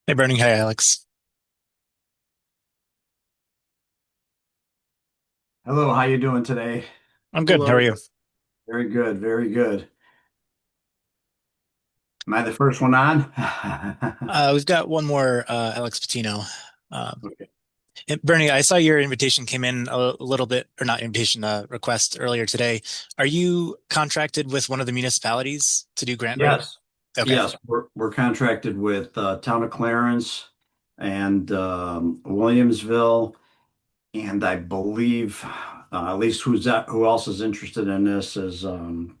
Hey, Bernie. Hi, Alex. Hello, how you doing today? I'm good. How are Hello. you? Very good, very good. Am I the first one on? We've got one more, Alex Patino. Um, Okay. Bernie, I saw your invitation came in a little bit, or not invitation, request earlier today. Are you contracted with one of the municipalities to do grant writing? Yes, Okay, yes, we're contracted with Town of Clarence and Williamsville, and I believe at least who else is interested in this is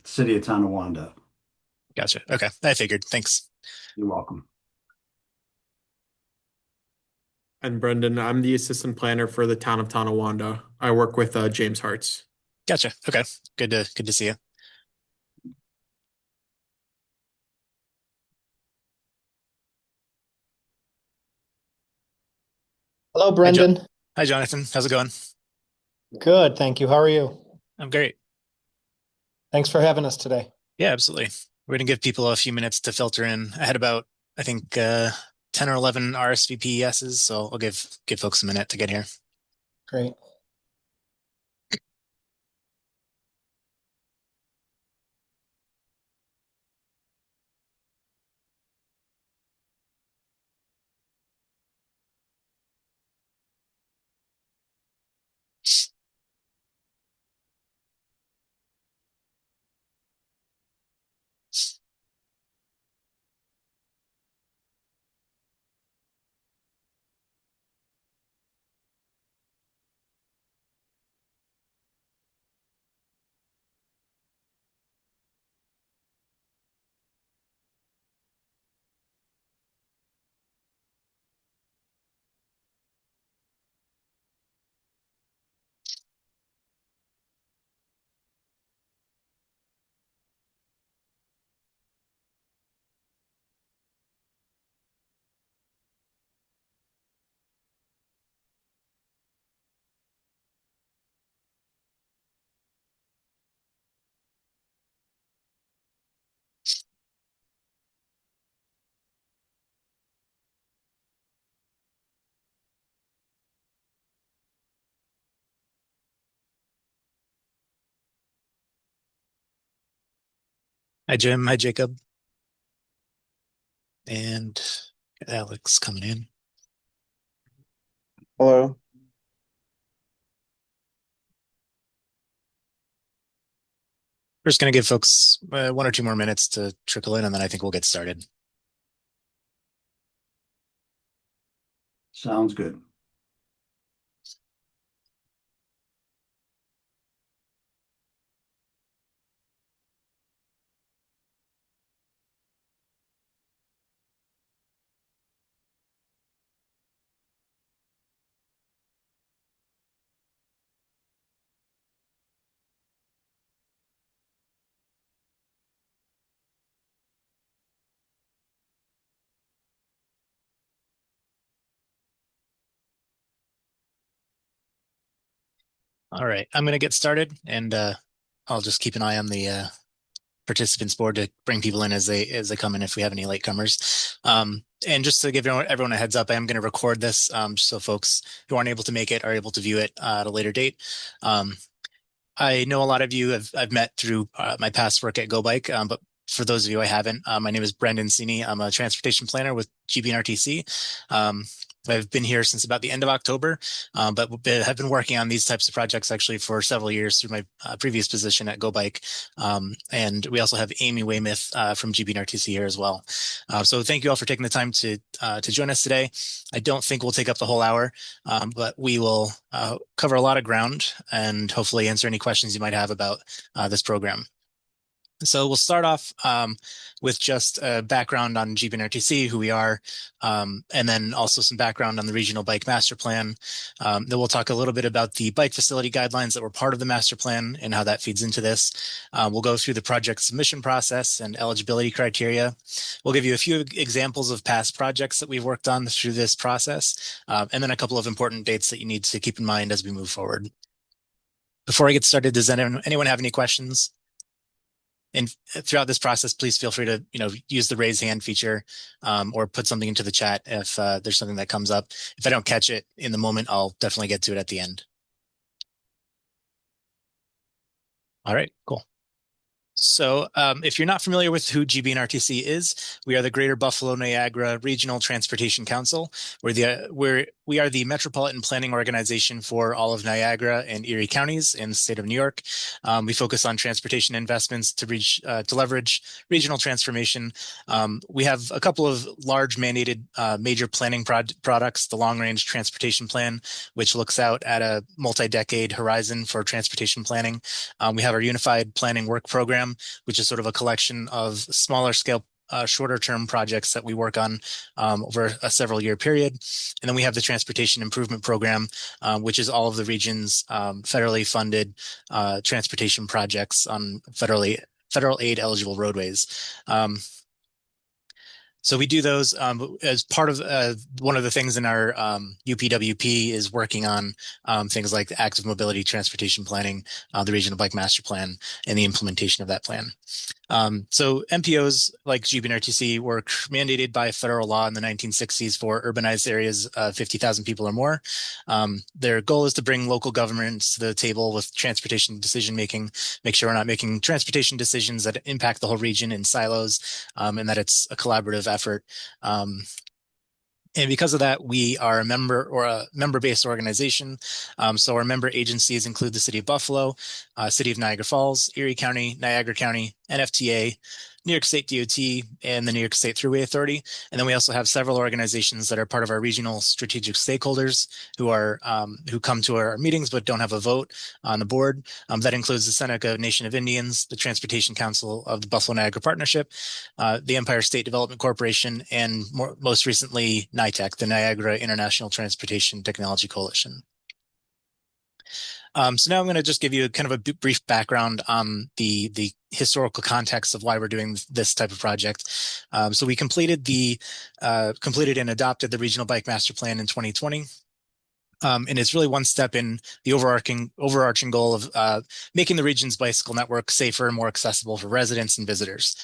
City of Tonawanda. gotcha. Okay, I figured. Thanks. You're welcome. And Brendan, I'm the assistant planner for the town of Tonawanda. I work with James Hartz. Gotcha. Okay, good to see you. Hello, Hi, jo Brendan. Hi, Jonathan. How's it going? Good, thank you. How are you? I'm great. Thanks for having us today. Yeah, absolutely. We're gonna give people a few minutes to filter in. I had about, I think, 10 or 11 RSVP yeses, so I'll give folks a minute to get here. Great. Hi, Jim. Hi, Jacob. And Alex coming in. Hello. We're just going to give folks one or two more minutes to trickle in, and then I think we'll get started. Sounds good. All right. I'm going to get started, and I'll just keep an eye on the participants board to bring people in as they come in if we have any latecomers. And just to give everyone a heads up, I am going to record this just so folks who aren't able to make it are able to view it at a later date. Um, I know a lot of you I've met through my past work at GoBike, but for those of you I haven't, my name is Brendan Sini. I'm a transportation planner with GBNRTC. Um, I've been here since about the end of October, but have been working on these types of projects actually for several years through my previous position at GoBike. And we also have Amy Weymouth from GBNRTC here as well. So thank you all for taking the time to join us today. I don't think we'll take up the whole hour, but we will cover a lot of ground and hopefully answer any questions you might have about this program. So we'll start off with just a background on GBNRTC, who we are, and then also some background on the Regional Bike Master Plan. Then we'll talk a little bit about the bike facility guidelines that were part of the master plan and how that feeds into this. We'll go through the project submission process and eligibility criteria. We'll give you a few examples of past projects that we've worked on through this process, and then a couple of important dates that you need to keep in mind as we move forward. Before I get started, does anyone have any questions? And throughout this process, please feel free to, use the raise hand feature, or put something into the chat if there's something that comes up. If I don't catch it in the moment, I'll definitely get to it at the end. All right, cool. So if you're not familiar with who GBNRTC is, we are the Greater Buffalo Niagara Regional Transportation Council. We are the metropolitan planning organization for all of Niagara and Erie counties in the state of New York. We focus on transportation investments to leverage regional transformation. We have a couple of large mandated major planning products, the Long Range Transportation Plan, which looks out at a multi-decade horizon for transportation planning. We have our Unified Planning Work Program, which is sort of a collection of smaller scale, shorter term projects that we work on over a several year period. And then we have the Transportation Improvement Program, which is all of the region's federally funded transportation projects on federal aid eligible roadways. So we do those as part of one of the things in our UPWP is working on things like the active mobility transportation planning, the regional bike master plan, and the implementation of that plan. So MPOs like GBNRTC were mandated by federal law in the 1960s for urbanized areas of 50,000 people or more. Their goal is to bring local governments to the table with transportation decision making, make sure we're not making transportation decisions that impact the whole region in silos, and that it's a collaborative effort. And because of that, we are a member-based organization. So our member agencies include the City of Buffalo, City of Niagara Falls, Erie County, Niagara County, NFTA, New York State DOT, and the New York State Thruway Authority. And then we also have several organizations that are part of our regional strategic stakeholders who come to our meetings but don't have a vote on the board. That includes the Seneca Nation of Indians, the Transportation Council of the Buffalo Niagara Partnership, the Empire State Development Corporation, and most recently NITEC, the Niagara International Transportation Technology Coalition. So now I'm going to just give you kind of a brief background on the historical context of why we're doing this type of project. So we completed and adopted the Regional Bike Master Plan in 2020. And it's really one step in the overarching goal of making the region's bicycle network safer and more accessible for residents and visitors.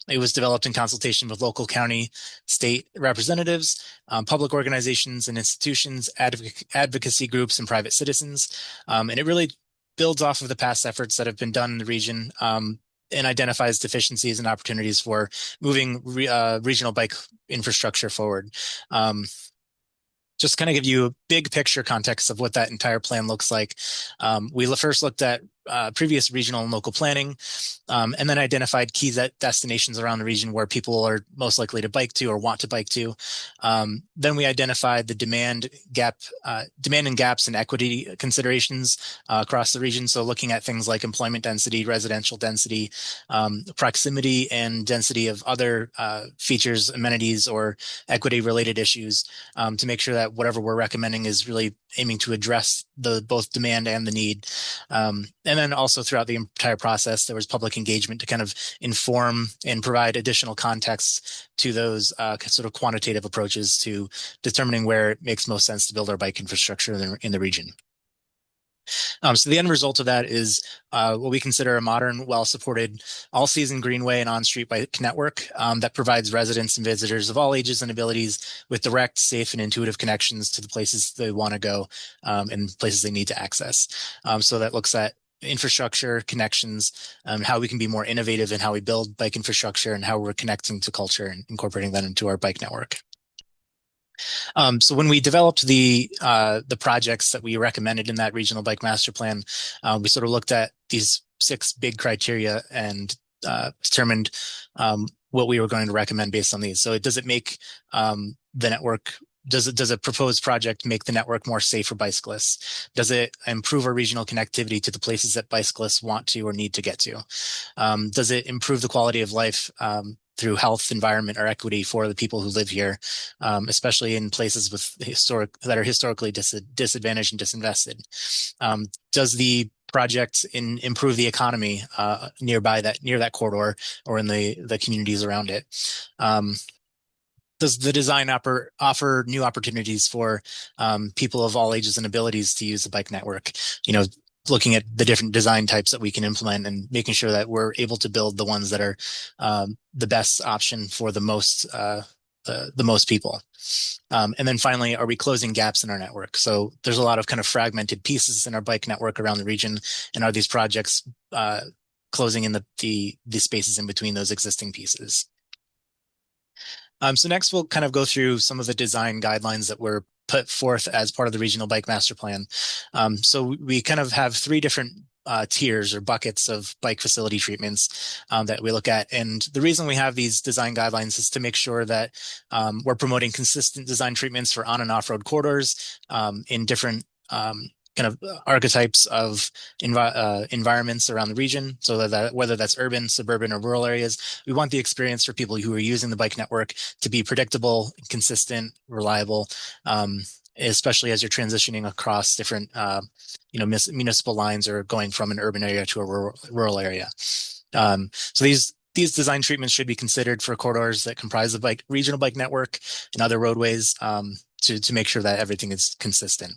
It was developed in consultation with local, county, state representatives, public organizations and institutions, advocacy groups, and private citizens. And it really builds off of the past efforts that have been done in the region, and identifies deficiencies and opportunities for moving regional bike infrastructure forward. Just kind of give you a big picture context of what that entire plan looks like. We first looked at previous regional and local planning, and then identified key destinations around the region where people are most likely to bike to or want to bike to. Then we identified the demand and gaps and equity considerations across the region. So looking at things like employment density, residential density, proximity and density of other features, amenities, or equity related issues, to make sure that whatever we're recommending is really aiming to address both demand and the need. And then also throughout the entire process, there was public engagement to kind of inform and provide additional context to those sort of quantitative approaches to determining where it makes most sense to build our bike infrastructure in the region. So the end result of that is what we consider a modern, well-supported, all-season greenway and on-street bike network that provides residents and visitors of all ages and abilities with direct, safe, and intuitive connections to the places they want to go and places they need to access. So that looks at infrastructure, connections, how we can be more innovative in how we build bike infrastructure and how we're connecting to culture and incorporating that into our bike network. So when we developed the projects that we recommended in that regional bike master plan, we sort of looked at these 6 big criteria and determined what we were going to recommend based on these. So does it make the network, does a proposed project make the network more safe for bicyclists? Does it improve our regional connectivity to the places that bicyclists want to or need to get to? Does it improve the quality of life through health, environment, or equity for the people who live here, especially in places that are historically disadvantaged and disinvested? Does the project improve the economy near that corridor or in the communities around it? Does the design offer new opportunities for people of all ages and abilities to use the bike network? looking at the different design types that we can implement and making sure that we're able to build the ones that are the best option for the most people. And then finally, are we closing gaps in our network? So there's a lot of kind of fragmented pieces in our bike network around the region, and are these projects closing in the spaces in between those existing pieces? So next we'll kind of go through some of the design guidelines that were put forth as part of the Regional Bike Master Plan. So we kind of have three different tiers or buckets of bike facility treatments that we look at. And the reason we have these design guidelines is to make sure that we're promoting consistent design treatments for on and off-road corridors in different kind of archetypes of environments around the region. So that whether that's urban, suburban, or rural areas, we want the experience for people who are using the bike network to be predictable, consistent, reliable, especially as you're transitioning across different, municipal lines or going from an urban area to a rural area. So these design treatments should be considered for corridors that comprise the regional bike network and other roadways to make sure that everything is consistent.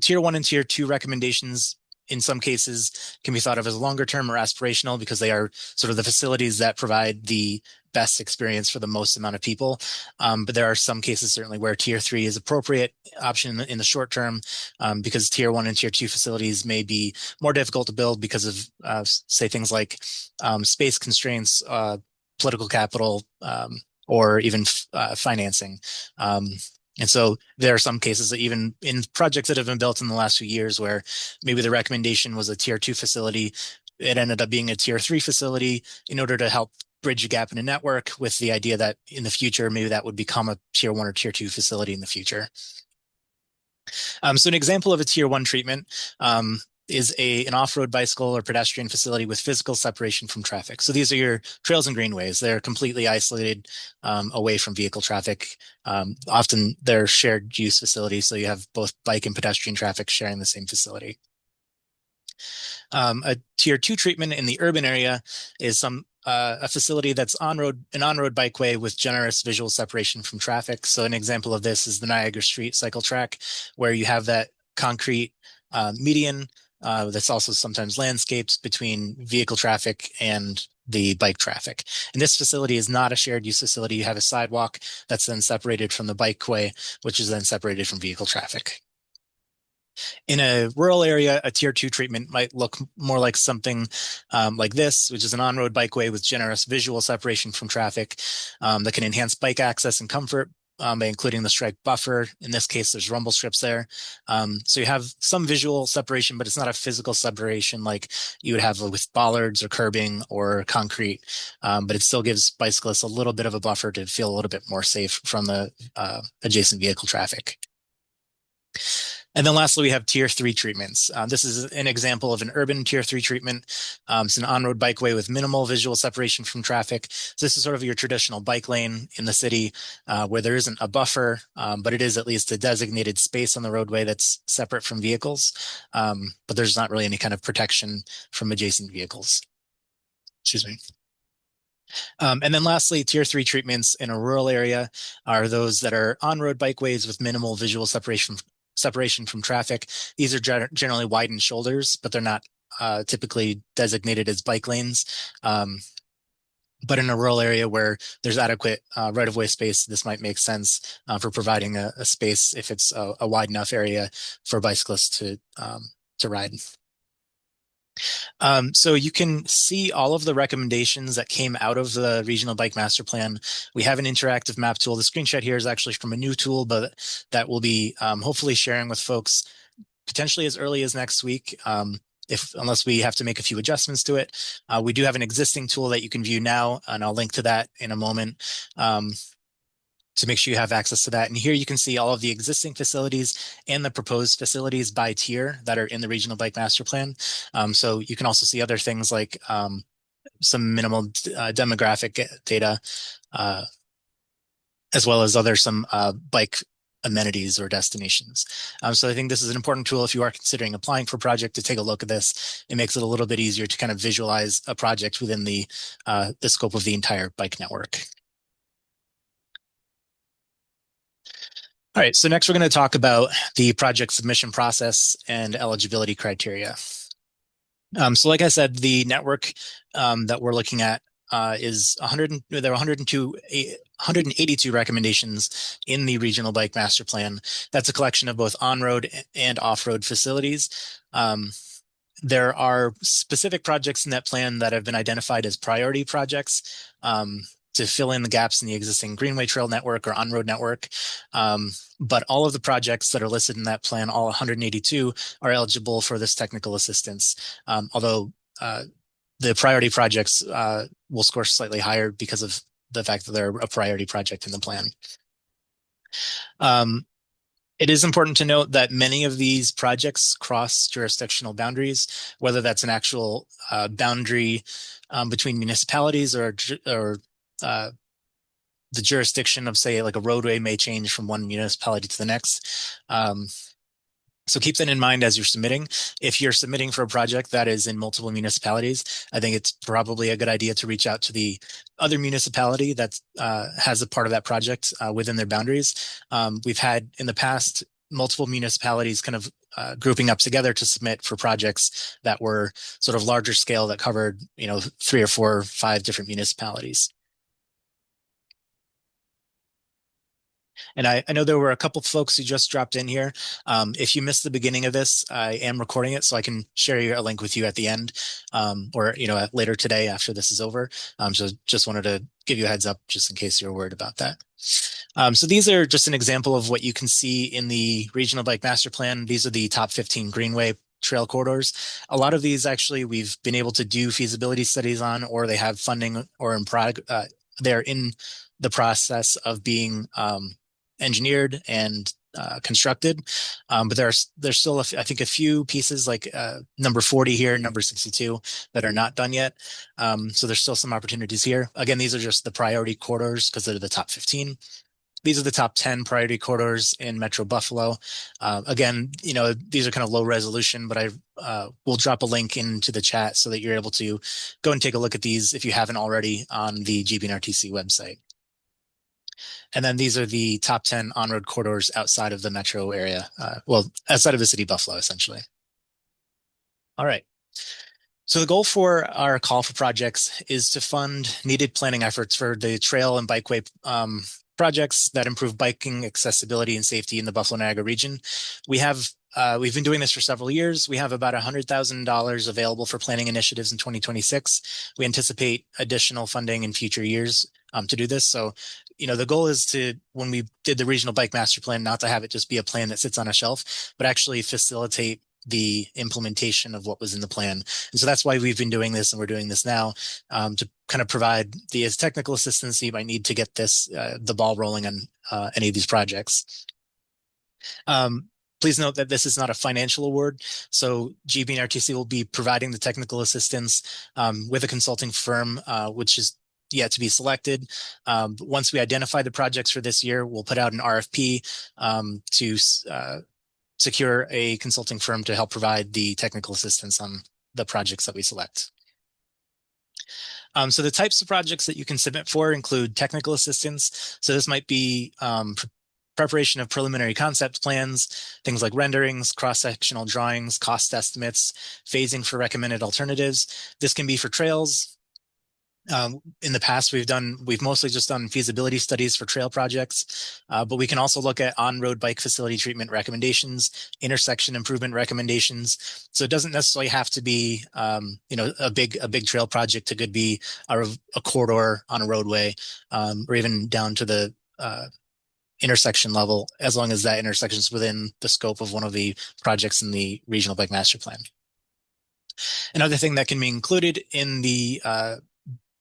Tier 1 and Tier 2 recommendations in some cases can be thought of as longer term or aspirational because they are sort of the facilities that provide the best experience for the most amount of people. But there are some cases certainly where Tier 3 is appropriate option in the short term because Tier 1 and Tier 2 facilities may be more difficult to build because of, say, things like space constraints, political capital, or even financing. And so there are some cases that even in projects that have been built in the last few years where maybe the recommendation was a Tier 2 facility, it ended up being a Tier 3 facility in order to help bridge a gap in a network with the idea that in the future, maybe that would become a Tier 1 or Tier 2 facility in the future. So an example of a Tier 1 treatment is an off-road bicycle or pedestrian facility with physical separation from traffic. So these are your trails and greenways. They're completely isolated away from vehicle traffic. Often they're shared use facilities, so you have both bike and pedestrian traffic sharing the same facility. A Tier 2 treatment in the urban area is a facility that's an on-road bikeway with generous visual separation from traffic. So an example of this is the Niagara Street cycle track, where you have that concrete median that's also sometimes landscaped between vehicle traffic and the bike traffic. And this facility is not a shared use facility. You have a sidewalk that's then separated from the bikeway, which is then separated from vehicle traffic. In a rural area, a Tier 2 treatment might look more like something like this, which is an on-road bikeway with generous visual separation from traffic that can enhance bike access and comfort by including the strike buffer. In this case, there's rumble strips there. So you have some visual separation, but it's not a physical separation like you would have with bollards or curbing or concrete. But it still gives bicyclists a little bit of a buffer to feel a little bit more safe from the adjacent vehicle traffic. And then lastly, we have Tier 3 treatments. This is an example of an urban Tier 3 treatment. It's an on-road bikeway with minimal visual separation from traffic. So this is sort of your traditional bike lane in the city where there isn't a buffer, but it is at least a designated space on the roadway that's separate from vehicles. But there's not really any kind of protection from adjacent vehicles. Excuse me. And then lastly, Tier 3 treatments in a rural area are those that are on-road bikeways with minimal visual separation from traffic. These are generally widened shoulders, but they're not typically designated as bike lanes. But in a rural area where there's adequate right-of-way space, this might make sense for providing a space if it's a wide enough area for bicyclists to ride. So you can see all of the recommendations that came out of the Regional Bike Master Plan. We have an interactive map tool. The screenshot here is actually from a new tool, but that will be hopefully sharing with folks potentially as early as next week. Unless we have to make a few adjustments to it. We do have an existing tool that you can view now, and I'll link to that in a moment to make sure you have access to that. And here you can see all of the existing facilities and the proposed facilities by tier that are in the Regional Bike Master Plan. So you can also see other things like some minimal demographic data, as well as some bike amenities or destinations. So I think this is an important tool if you are considering applying for a project to take a look at this. It makes it a little bit easier to kind of visualize a project within the scope of the entire bike network. All right, so next we're going to talk about the project submission process and eligibility criteria. So like I said, the network that we're looking at is 100, there are 182 recommendations in the Regional Bike Master Plan. That's a collection of both on-road and off-road facilities. There are specific projects in that plan that have been identified as priority projects to fill in the gaps in the existing Greenway Trail network or on-road network. But all of the projects that are listed in that plan, all 182, are eligible for this technical assistance. Although the priority projects will score slightly higher because of the fact that they're a priority project in the plan. It is important to note that many of these projects cross jurisdictional boundaries, whether that's an actual boundary between municipalities or the jurisdiction of, say, like a roadway may change from one municipality to the next. So keep that in mind as you're submitting. If you're submitting for a project that is in multiple municipalities, I think it's probably a good idea to reach out to the other municipality that has a part of that project within their boundaries. We've had in the past multiple municipalities kind of grouping up together to submit for projects that were sort of larger scale that covered, 3 or 4 or 5 different municipalities. And I know there were a couple of folks who just dropped in here. If you missed the beginning of this, I am recording it, so I can share a link with you at the end, or later today after this is over. So just wanted to give you a heads up just in case you're worried about that. So these are just an example of what you can see in the Regional Bike Master Plan. These are the top 15 Greenway trail corridors. A lot of these actually we've been able to do feasibility studies on, or they have funding, or they're in the process of being engineered and constructed, but there's still I think a few pieces like number 40 here, number 62 that are not done yet. So there's still some opportunities here. Again, these are just the priority corridors because they're the top 15. These are the top 10 priority corridors in Metro Buffalo. Again, these are kind of low resolution, but I will drop a link into the chat so that you're able to go and take a look at these if you haven't already on the GBNRTC website. And then these are the top 10 on-road corridors outside of the metro area. Outside of the city of Buffalo, essentially. All right. So the goal for our call for projects is to fund needed planning efforts for the trail and bikeway projects that improve biking accessibility and safety in the Buffalo Niagara region. We've been doing this for several years. We have about $100,000 available for planning initiatives in 2026. We anticipate additional funding in future years to do this. So, the goal is to, when we did the Regional Bike Master Plan, not to have it just be a plan that sits on a shelf, but actually facilitate the implementation of what was in the plan. And so that's why we've been doing this, and we're doing this now to kind of provide the technical assistance you might need to get the ball rolling on any of these projects. Please note that this is not a financial award. So GBNRTC will be providing the technical assistance with a consulting firm, which is yet to be selected. Once we identify the projects for this year, we'll put out an RFP to secure a consulting firm to help provide the technical assistance on the projects that we select. So the types of projects that you can submit for include technical assistance. So this might be preparation of preliminary concept plans, things like renderings, cross-sectional drawings, cost estimates, phasing for recommended alternatives. This can be for trails. In the past, we've mostly just done feasibility studies for trail projects, but we can also look at on-road bike facility treatment recommendations, intersection improvement recommendations. So it doesn't necessarily have to be, a big trail project. It could be a corridor on a roadway, or even down to the intersection level, as long as that intersection is within the scope of one of the projects in the Regional Bike Master Plan. Another thing that can be included in the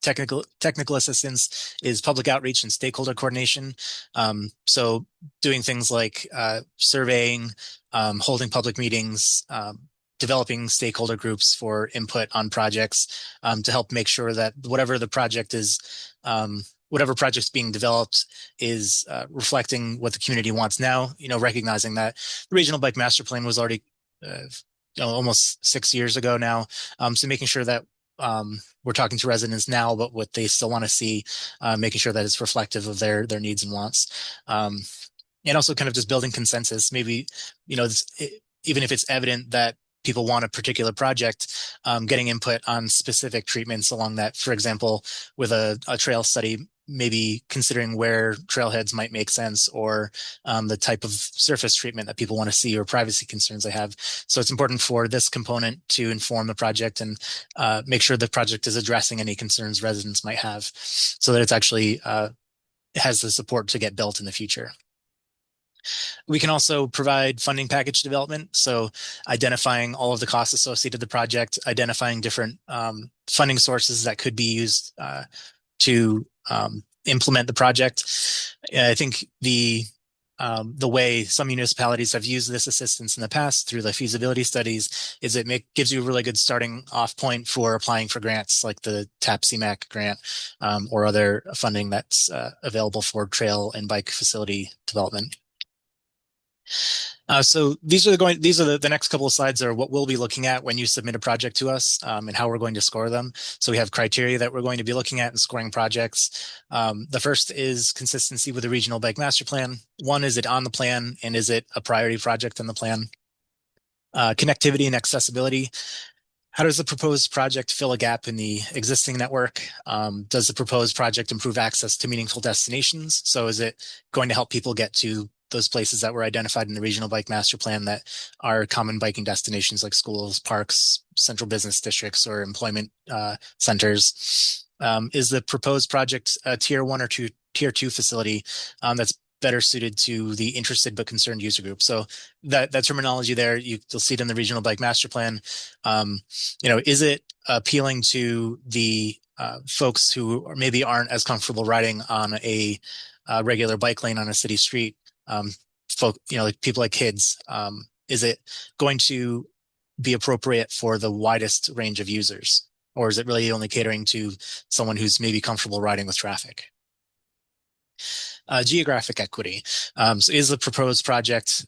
technical assistance is public outreach and stakeholder coordination. So doing things like surveying, holding public meetings, developing stakeholder groups for input on projects to help make sure that whatever project's being developed is reflecting what the community wants now, recognizing that the Regional Bike Master Plan was already almost 6 years ago now. So making sure that we're talking to residents now, but what they still want to see, making sure that it's reflective of their needs and wants. and also kind of just building consensus. Maybe, even if it's evident that people want a particular project, getting input on specific treatments along that. For example, with a trail study, maybe considering where trailheads might make sense, or the type of surface treatment that people want to see, or privacy concerns they have. So it's important for this component to inform the project and make sure the project is addressing any concerns residents might have, so that it's actually has the support to get built in the future. We can also provide funding package development. So identifying all of the costs associated with the project, identifying different funding sources that could be used to implement the project. I think the way some municipalities have used this assistance in the past through the feasibility studies is it gives you a really good starting off point for applying for grants like the TAP CMAQ grant, or other funding that's available for trail and bike facility development. So these are the next couple of slides are what we'll be looking at when you submit a project to us, and how we're going to score them. So we have criteria that we're going to be looking at in scoring projects. The first is consistency with the regional bike master plan. One, is it on the plan, and is it a priority project on the plan? Connectivity and accessibility. How does the proposed project fill a gap in the existing network? Does the proposed project improve access to meaningful destinations? So is it going to help people get to those places that were identified in the regional bike master plan that are common biking destinations like schools, parks, central business districts, or employment centers? Is the proposed project a tier 1 or tier 2 facility that's better suited to the interested but concerned user group? So that terminology there, you'll see it in the regional bike master plan. Is it appealing to the folks who maybe aren't as comfortable riding on a regular bike lane on a city street? Like people like kids. Is it going to be appropriate for the widest range of users, or is it really only catering to someone who's maybe comfortable riding with traffic? Geographic equity. So is the proposed project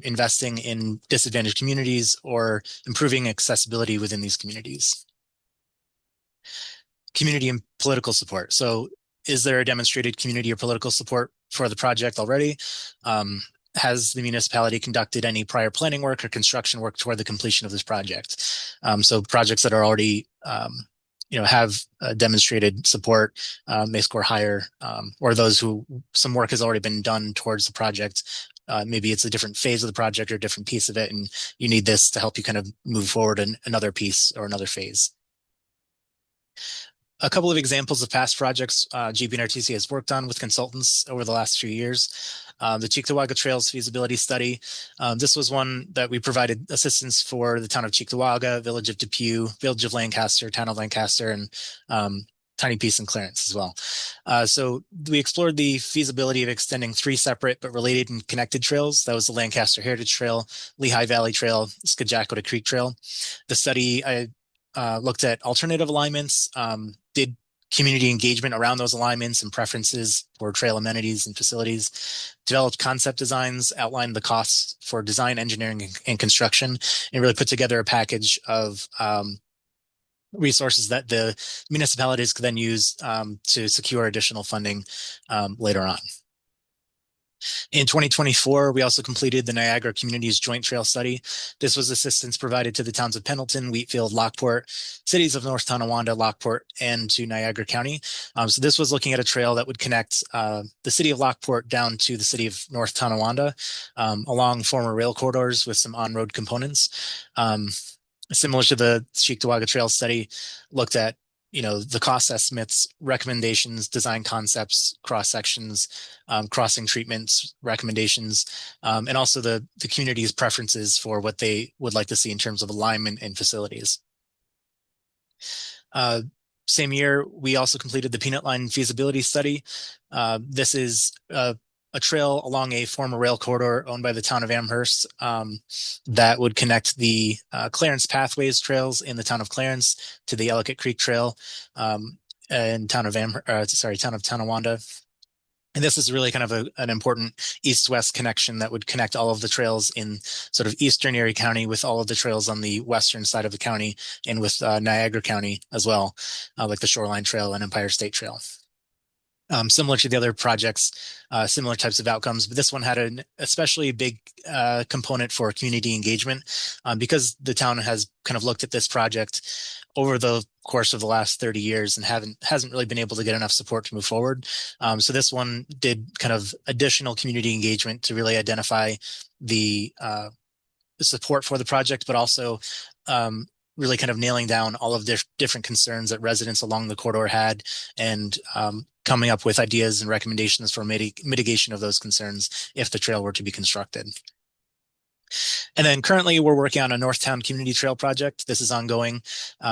investing in disadvantaged communities or improving accessibility within these communities? Community and political support. So is there a demonstrated community or political support for the project already? Has the municipality conducted any prior planning work or construction work toward the completion of this project? So projects that are already have demonstrated support may score higher, or those who some work has already been done towards the project. Maybe it's a different phase of the project or a different piece of it, and you need this to help you kind of move forward in another piece or another phase. A couple of examples of past projects GBNRTC has worked on with consultants over the last few years. The Cheektowaga Trails feasibility study. This was one that we provided assistance for the town of Cheektowaga, village of Depew, village of Lancaster, town of Lancaster, and Tiny Peace and Clarence as well. So we explored the feasibility of extending 3 separate but related and connected trails. That was the Lancaster Heritage Trail, Lehigh Valley Trail, Skidjacota Creek Trail. The study looked at alternative alignments, did community engagement around those alignments and preferences for trail amenities and facilities, developed concept designs, outlined the costs for design, engineering, and construction, and really put together a package of resources that the municipalities could then use to secure additional funding later on. In 2024, we also completed the Niagara Communities Joint Trail Study. This was assistance provided to the towns of Pendleton, Wheatfield, Lockport, cities of North Tonawanda, Lockport, and to Niagara County. So this was looking at a trail that would connect the city of Lockport down to the city of North Tonawanda along former rail corridors with some on-road components. Similar to the Cheektowaga Trail Study, looked at the cost estimates, recommendations, design concepts, cross sections, crossing treatments, recommendations, and also the community's preferences for what they would like to see in terms of alignment and facilities. Same year, we also completed the Peanut Line feasibility study. This is a trail along a former rail corridor owned by the town of Amherst that would connect the Clarence Pathways trails in the town of Clarence to the Ellicott Creek Trail in town of Tonawanda. And this is really kind of an important east-west connection that would connect all of the trails in sort of eastern Erie County with all of the trails on the western side of the county and with Niagara County as well, like the Shoreline Trail and Empire State Trail. Similar to the other projects, similar types of outcomes, but this one had an especially big component for community engagement because the town has kind of looked at this project over the course of the last 30 years and hasn't really been able to get enough support to move forward. So this one did kind of additional community engagement to really identify the support for the project, but also really kind of nailing down all of the different concerns that residents along the corridor had and coming up with ideas and recommendations for mitigation of those concerns if the trail were to be constructed. And then currently we're working on a Northtown Community Trail project. This is ongoing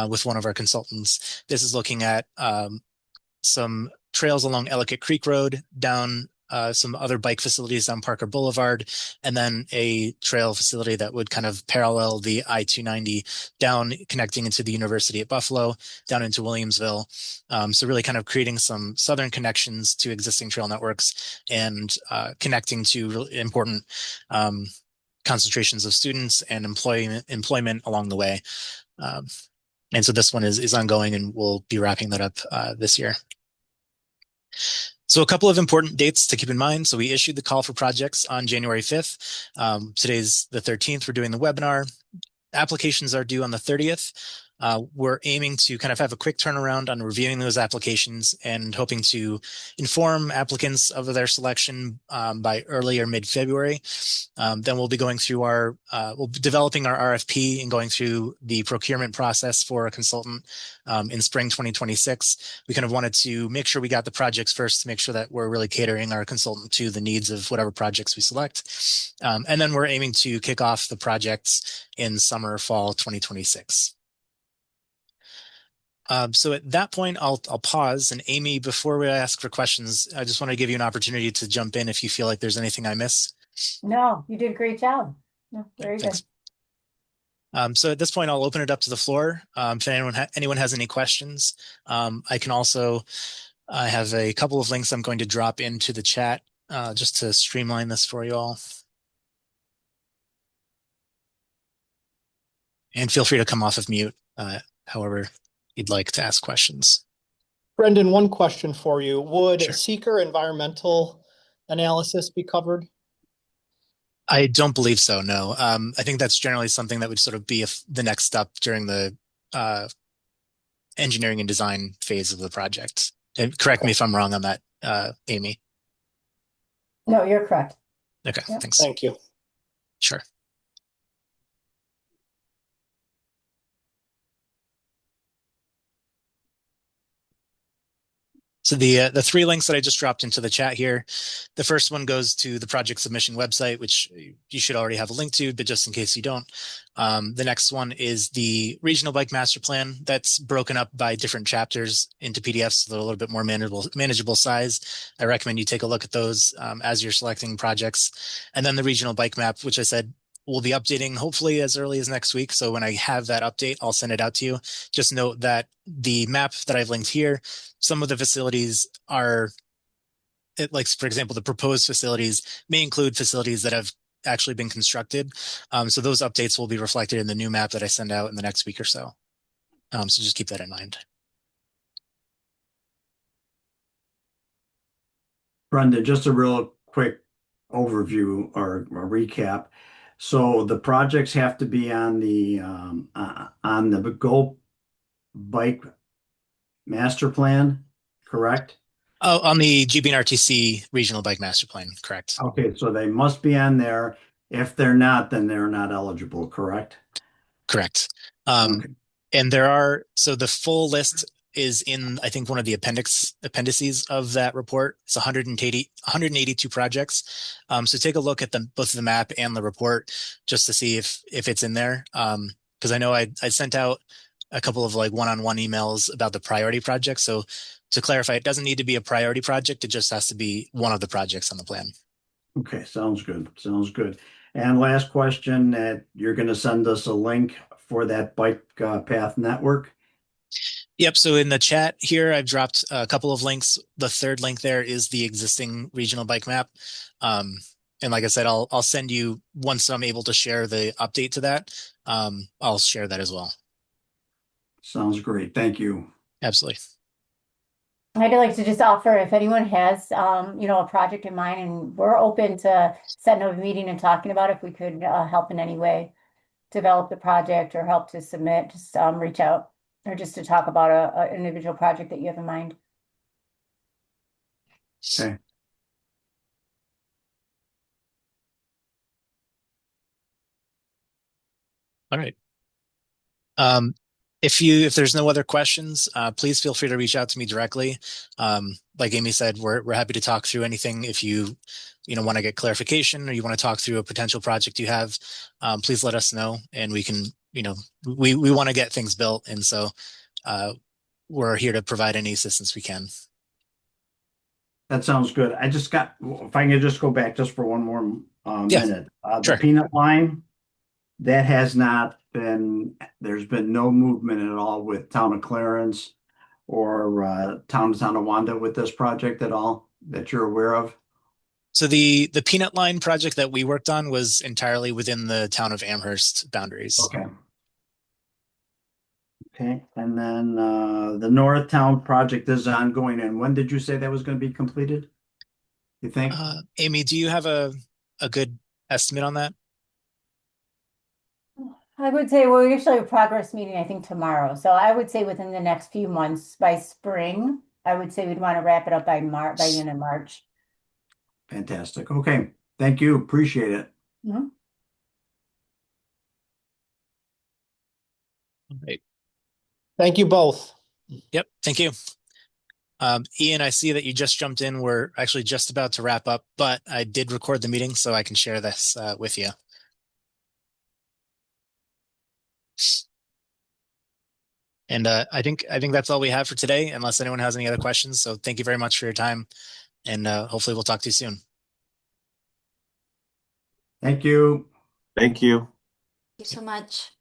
with one of our consultants. This is looking at some trails along Ellicott Creek Road, down some other bike facilities on Parker Boulevard, and then a trail facility that would kind of parallel the I-290 down, connecting into the University at Buffalo, down into Williamsville. So really kind of creating some southern connections to existing trail networks and connecting to really important concentrations of students and employment along the way. And so this one is ongoing, and we'll be wrapping that up this year. So a couple of important dates to keep in mind. So we issued the call for projects on January 5th. Today's the 13th. We're doing the webinar. Applications are due on the 30th. We're aiming to kind of have a quick turnaround on reviewing those applications and hoping to inform applicants of their selection by early or mid-February. Then we'll be going through we'll be developing our RFP and going through the procurement process for a consultant in spring 2026. We kind of wanted to make sure we got the projects first to make sure that we're really catering our consultant to the needs of whatever projects we select. And then we're aiming to kick off the projects in summer, fall 2026. So at that point, I'll pause. And Amy, before we ask for questions, I just want to give you an opportunity to jump in if you feel like there's anything I miss. No, you did a great job. No, very Thanks. good. So at this point, I'll open it up to the floor. If anyone has any questions, I can also, I have a couple of links I'm going to drop into the chat just to streamline this for you all. And feel free to come off of mute, however you'd like to ask questions. Brendan, one question for you. Would Sure. seeker environmental analysis be covered? I don't believe so, no. I think that's generally something that would sort of be the next step during the engineering and design phase of the project. And correct me if I'm wrong on that, Amy. No, you're correct. Okay, Yep. thanks. Thank you. Sure. So the three links that I just dropped into the chat here, the first one goes to the project submission website, which you should already have a link to, but just in case you don't. The next one is the regional bike master plan that's broken up by different chapters into PDFs, so they're a little bit more manageable size. I recommend you take a look at those as you're selecting projects. And then the regional bike map, which I said we'll be updating hopefully as early as next week. So when I have that update, I'll send it out to you. Just note that the map that I've linked here, some of the facilities are, like for example, the proposed facilities may include facilities that have actually been constructed. So those updates will be reflected in the new map that I send out in the next week or so. So just keep that in mind. Brendan, just a real quick overview or a recap. So the projects have to be on the Go Bike Master Plan, correct? Oh, on the GBNRTC Regional Bike Master Plan, correct. Okay, so they must be on there. If they're not, then they're not eligible, correct? Correct. Okay. And so the full list is in, I think, one of the appendices of that report. It's 182 projects. So take a look at both the map and the report just to see if it's in there. Because I know I sent out a couple of like one-on-one emails about the priority project. So to clarify, it doesn't need to be a priority project. It just has to be one of the projects on the plan. Okay, sounds good. Sounds good. And last question, that you're going to send us a link for that bike path network. Yep. So in the chat here, I've dropped a couple of links. The third link there is the existing regional bike map. And like I said, I'll send you, once I'm able to share the update to that, I'll share that as well. Sounds great. Thank you. Absolutely. I'd like to just offer if anyone has, a project in mind, and we're open to setting up a meeting and talking about if we could help in any way develop the project or help to submit, just reach out or just to talk about a individual project that you have in mind. Okay. All right. If there's no other questions, please feel free to reach out to me directly. Like Amy said, we're happy to talk through anything. If you want to get clarification or you want to talk through a potential project you have, please let us know, and we can, we want to get things built, and so we're here to provide any assistance we can. That sounds good. If I can just go back just for one more Yeah, minute. sure. The peanut line, that has not been, there's been no movement at all with Town of Clarence or Town of Tonawanda with this project at all that you're aware of? So the peanut line project that we worked on was entirely within the town of Amherst boundaries. Okay. Okay, and then the North Town project is ongoing, and when did you say that was going to be completed? You think? Amy, do you have a good estimate on that? I would say we're usually a progress meeting, I think tomorrow. So I would say within the next few months, by spring, I would say we'd want to wrap it up by the end of March. Fantastic. Okay, thank you. Appreciate it. Mhm. All right. Thank you both. Yep. Thank you. Ian, I see that you just jumped in. We're actually just about to wrap up, but I did record the meeting so I can share this with you. And I think that's all we have for today, unless anyone has any other questions. So thank you very much for your time, and hopefully we'll talk to you soon. Thank you. Thank you. Thank you so much.